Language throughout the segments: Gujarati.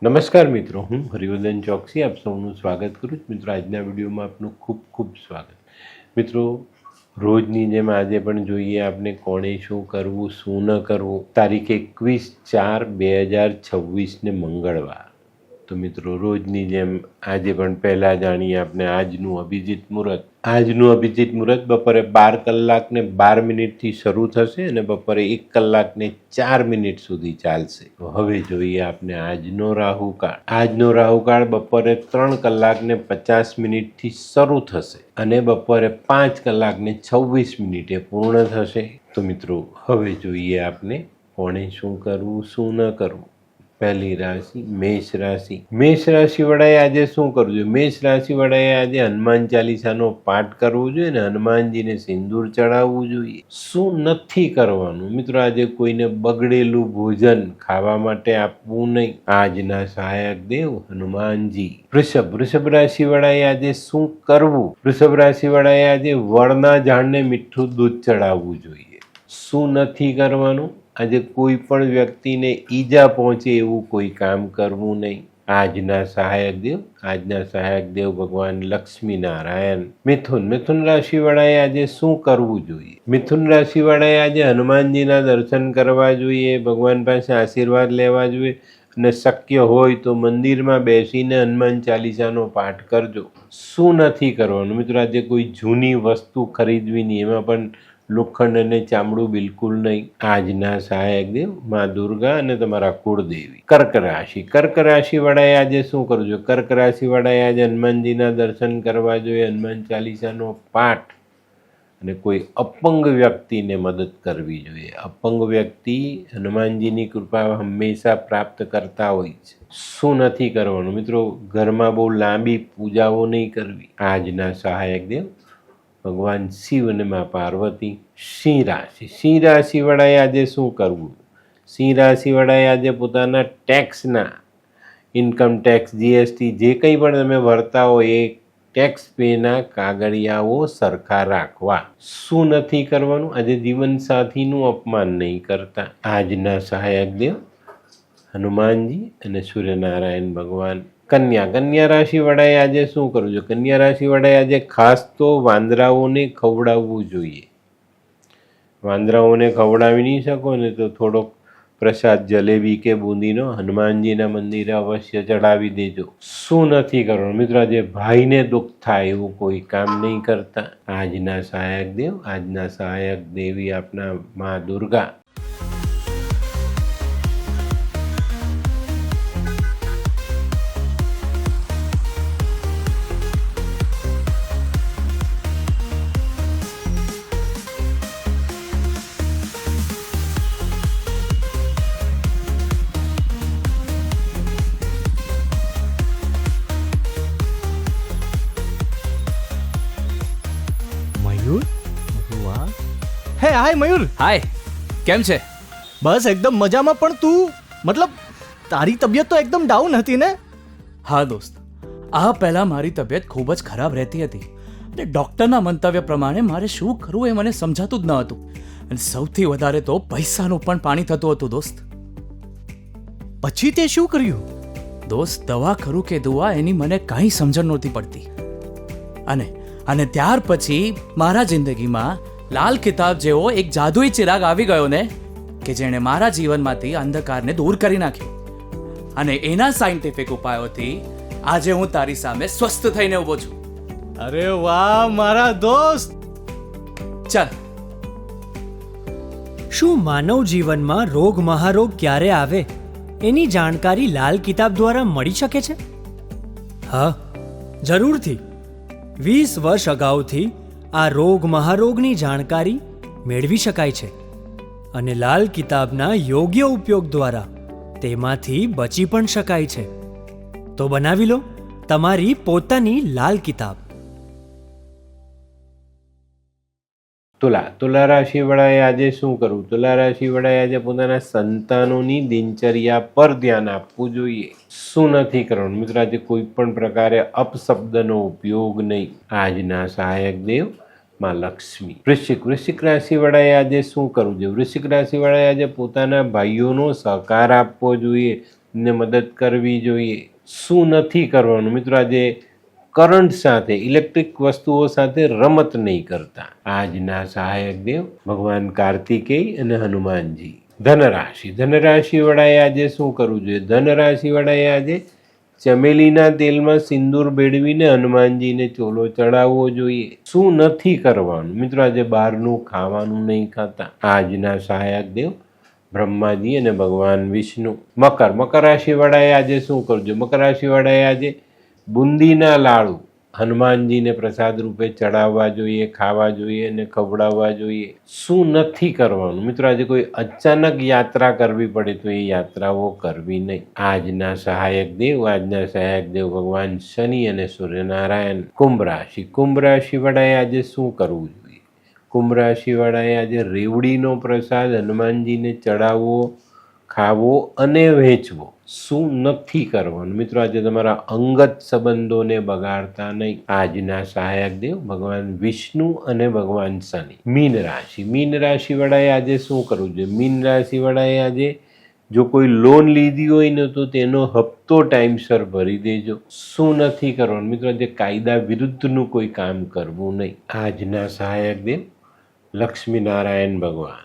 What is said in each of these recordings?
નમસ્કાર મિત્રો, હું હરિવર્ધન ચોકસી આપ સૌનું સ્વાગત કરું છું. મિત્રો, આજના વિડીયોમાં આપનું ખૂબ ખૂબ સ્વાગત. મિત્રો, રોજની જેમ આજે પણ જોઈએ આપણે કોણે શું કરવું શું ન કરવું. તારીખ 21/4/2026 મંગળવાર. તો મિત્રો, રોજની જેમ આજે પણ પહેલાં જાણીએ આપણે આજનું અભિજીત મુહૂર્ત. આજનું અભિજીત મુહૂર્ત બપોરે 12:12 શરૂ થશે અને બપોરે 1:04 સુધી ચાલશે. તો હવે જોઈએ આપણે આજનો રાહુકાળ. આજનો રાહુકાળ બપોરે 3:50 શરૂ થશે અને બપોરે 5:26 પૂર્ણ થશે. તો મિત્રો, હવે જોઈએ આપણે કોણે શું કરવું શું ન કરવું. પહેલી રાશિ મેષ રાશિ. મેષ રાશિ વડાએ આજે શું કરવું જોઈએ? મેષ રાશિ વડાએ આજે હનુમાન ચાલીસાનો પાઠ કરવો જોઈએ અને હનુમાનજીને સિંદૂર ચડાવવું જોઈએ. શું નથી કરવાનું? મિત્રો, આજે કોઈને બગડેલું ભોજન ખાવા માટે આપવું નહીં. આજના સહાયક દેવ હનુમાનજી. વૃષભ રાશિ વડાએ આજે શું કરવું? વૃષભ રાશિ વડાએ આજે વડના ઝાડને મીઠું દૂધ ચડાવવું જોઈએ. શું નથી કરવાનું? આજે કોઈ પણ વ્યક્તિને ઈજા પહોંચે એવું કોઈ કામ કરવું નહીં. આજના સહાયક દેવ ભગવાન લક્ષ્મી નારાયણ. મિથુન રાશિ વાળાએ આજે શું કરવું જોઈએ? મિથુન રાશિ વાળાએ આજે હનુમાનજીના દર્શન કરવા જોઈએ, ભગવાન પાસે આશીર્વાદ લેવા જોઈએ અને શક્ય હોય તો મંદિરમાં બેસીને હનુમાન ચાલીસાનો પાઠ કરજો. શું નથી કરવાનું? મિત્રો, આજે કોઈ જૂની વસ્તુ ખરીદવી નહીં, એમાં પણ લોખંડ અને ચામડું બિલકુલ નહીં. આજના સહાયક દેવ મા દુર્ગા અને તમારા કુળદેવી. કર્ક રાશિ વાળાએ આજે શું કરવું જોઈએ? કર્ક રાશિ વાળાએ આજે હનુમાનજીના દર્શન કરવા જોઈએ, હનુમાન ચાલીસાનો પાઠ અને કોઈ અપંગ વ્યક્તિને મદદ કરવી જોઈએ. અપંગ વ્યક્તિ હનુમાનજીની કૃપા હંમેશા પ્રાપ્ત કરતા હોય છે. શું નથી કરવાનું? મિત્રો, ઘરમાં બહુ લાંબી પૂજાઓ નહીં કરવી. આજના સહાયક દેવ ભગવાન શિવ અને મા પાર્વતી. સિંહ રાશિ વાળાએ આજે શું કરવું? સિંહ રાશિ વાળાએ આજે પોતાના ટેક્સના ઇન્કમ ટેક્સ, જીએસટી જે કંઈ પણ તમે ભરતા હો એ ટેક્સ પેના કાગળિયાઓ સરખા રાખવા. શું નથી કરવાનું? આજે જીવનસાથીનું અપમાન નહીં કરતા. આજના સહાયક દેવ હનુમાનજી અને સૂર્યનારાયણ ભગવાન. કન્યા રાશિ વાળાએ આજે શું કરવું જોઈએ? કન્યા રાશિ વાળાએ આજે ખાસ તો વાંદરાઓને ખવડાવવું જોઈએ. વાંદરાઓને ખવડાવી નહીં શકો ને તો થોડોક પ્રસાદ જલેબી કે બુંદીનો હનુમાનજીના મંદિરે અવશ્ય ચડાવી દેજો. શું નથી કરવાનું? મિત્રો, આજે ભાઈને દુઃખ થાય એવું કોઈ કામ નહીં કરતા. આજના સહાયક દેવી આપના મા દુર્ગા. મયુર, વાહ. હે હાય મયુર. હાય, કેમ છે? બસ એકદમ મજામાં. પણ તું મતલબ તારી તબિયત તો એકદમ ડાઉન હતી ને? હા દોસ્ત, આ પહેલાં મારી તબિયત ખૂબ જ ખરાબ રહેતી હતી અને ડૉક્ટરના મંતવ્ય પ્રમાણે મારે શું કરવું એ મને સમજાતું જ ન હતું. અને સૌથી વધારે તો પૈસાનું પણ પાણી થતું હતું દોસ્ત. પછી તે શું કર્યું? દોસ્ત, દવા કરું કે દુઆ એની મને કાંઈ સમજણ નહોતી પડતી. અને ત્યાર પછી મારા જિંદગીમાં લાલ કિતાબ જેવો એક જાદુઈ ચિરાગ આવી ગયો ને, કે જેણે મારા જીવનમાંથી અંધકારને દૂર કરી નાખ્યો. અને એના સાયન્ટિફિક ઉપાયોથી આજે હું તારી સામે સ્વસ્થ થઈને ઊભો છું. અરે વાહ મારા દોસ્ત. ચાલ. શું માનવ જીવનમાં રોગ મહારોગ ક્યારે આવે એની જાણકારી લાલ કિતાબ દ્વારા મળી શકે છે? હા, જરૂરથી. 20 વર્ષ અગાઉથી આ રોગ મહારોગની જાણકારી મેળવી શકાય છે અને લાલ કિતાબના યોગ્ય ઉપયોગ દ્વારા તેમાંથી બચી પણ શકાય છે. તો બનાવી લો તમારી પોતાની લાલ કિતાબ. તુલા રાશિ વાળાએ આજે શું કરવું? તુલા રાશિ વાળાએ આજે પોતાના સંતાનોની દિનચર્યા પર ધ્યાન આપવું જોઈએ. શું નથી કરવાનું? મિત્રો, આજે કોઈ પણ પ્રકારે અપશબ્દનો ઉપયોગ નહીં. આજના સહાયક દેવ માં લક્ષ્મી. વૃશ્ચિક રાશિ વાળાએ આજે શું કરવું જોઈએ? વૃશ્ચિક રાશિ વાળાએ આજે પોતાના ભાઈઓનો સહકાર આપવો જોઈએ, ને મદદ કરવી જોઈએ. શું નથી કરવાનું મિત્રો? આજે કરંટ સાથે, ઇલેક્ટ્રિક વસ્તુઓ સાથે રમત નહીં કરતા. આજના સહાયક દેવ ભગવાન કાર્તિકેય અને હનુમાનજી. ધનરાશિ. ધનરાશિ વડાએ આજે શું કરવું જોઈએ? ધનરાશિ વડાએ આજે ચમેલીના તેલમાં સિંદૂર ભેળવીને હનુમાનજીને ચોલો ચડાવવો જોઈએ. શું નથી કરવાનું મિત્રો? આજે બહારનું ખાવાનું નહીં ખાતા. આજના સહાયક દેવ બ્રહ્માજી અને ભગવાન વિષ્ણુ. મકર. મકર રાશિ વડાએ આજે શું કરવું જોઈએ? મકર રાશિ વડાએ આજે બુંદીના લાડુ હનુમાનજીને પ્રસાદ રૂપે ચડાવવા જોઈએ, ખાવા જોઈએ અને ખવડાવવા જોઈએ. શું નથી કરવાનું મિત્રો? આજે કોઈ અચાનક યાત્રા કરવી પડે તો એ યાત્રાઓ કરવી નહીં. આજના સહાયક દેવ ભગવાન શનિ અને સૂર્યનારાયણ. કુંભ રાશિ. કુંભ રાશિ વડાએ આજે શું કરવું જોઈએ? કુંભ રાશિ વડાએ આજે રેવડીનો પ્રસાદ હનુમાનજીને ચડાવવો, ખાવો અને વહેંચવો. શું નથી કરવાનું મિત્રો? આજે તમારા અંગત સંબંધોને બગાડતા નહીં. આજના સહાયક દેવ ભગવાન વિષ્ણુ અને ભગવાન શનિ. મીન રાશિ. મીન રાશિ વડાએ આજે શું કરવું જોઈએ? મીન રાશિ વડાએ આજે જો કોઈ લોન લીધી હોય ને તો તેનો હપ્તો ટાઈમસર ભરી દેજો. શું નથી કરવાનું મિત્રો? આજે કાયદા વિરુદ્ધનું કોઈ કામ કરવું નહીં. આજના સહાયક દેવ લક્ષ્મીનારાયણ ભગવાન.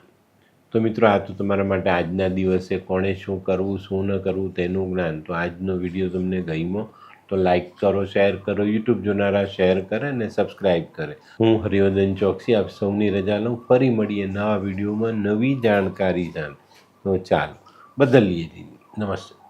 તો મિત્રો, આ તો તમારા માટે આજના દિવસે કોણે શું કરવું, શું ન કરવું તેનું જ્ઞાન. તો આજનો વિડીયો તમને ગમ્યો તો લાઈક કરો, શેર કરો, યુટ્યુબ જોનારા શેર કરે અને સબસ્ક્રાઈબ કરે. હું હરિવર્ધન ચોકસી આપ સૌની રજા લઉં. ફરી મળીએ નવા વિડીયોમાં નવી જાણકારી જાણ. તો ચાલો બદલીએ. નમસ્તે.